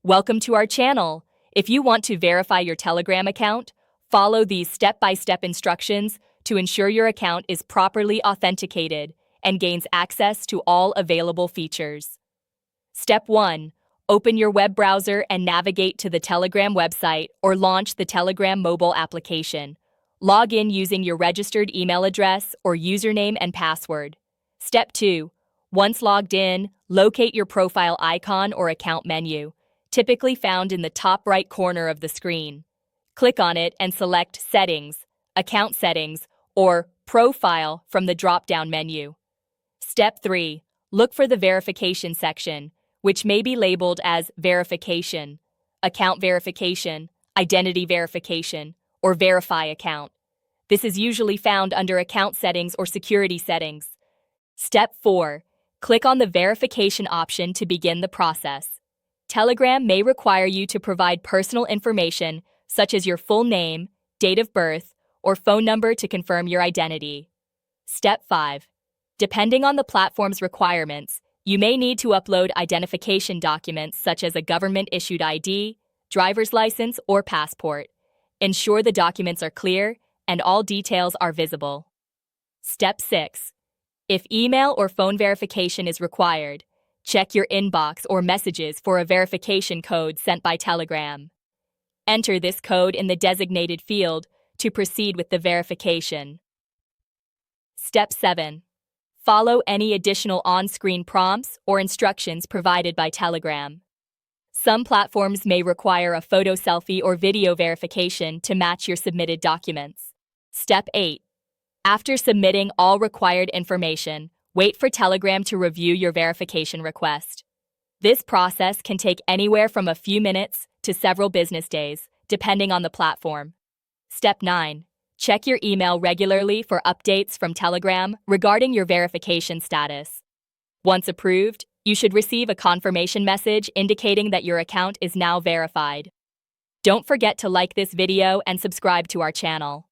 Welcome to our channel. If you want to verify your Telegram account, follow these step-by-step instructions to ensure your account is properly authenticated and gains access to all available features. Step 1. Open your web browser and navigate to the Telegram website or launch the Telegram mobile application. Log in using your registered email address or username and password. Step 2. Once logged in, locate your profile icon or account menu, typically found in the top right corner of the screen. Click on it and select Settings, Account Settings, or Profile from the drop-down menu. Step 3. Look for the Verification section, which may be labeled as Verification, Account Verification, Identity Verification, or Verify Account. This is usually found under Account Settings or Security Settings. Step 4. Click on the Verification option to begin the process. Telegram may require you to provide personal information such as your full name, date of birth, or phone number to confirm your identity. Step 5. Depending on the platform's requirements, you may need to upload identification documents such as a government-issued ID, driver's license, or passport. Ensure the documents are clear and all details are visible. Step 6. If email or phone verification is required, check your inbox or messages for a verification code sent by Telegram. Enter this code in the designated field to proceed with the verification. Step 7. Follow any additional on-screen prompts or instructions provided by Telegram. Some platforms may require a photo selfie or video verification to match your submitted documents. Step 8. After submitting all required information, wait for Telegram to review your verification request. This process can take anywhere from a few minutes to several business days, depending on the platform. Step 9. Check your email regularly for updates from Telegram regarding your verification status. Once approved, you should receive a confirmation message indicating that your account is now verified. Don't forget to like this video and subscribe to our channel.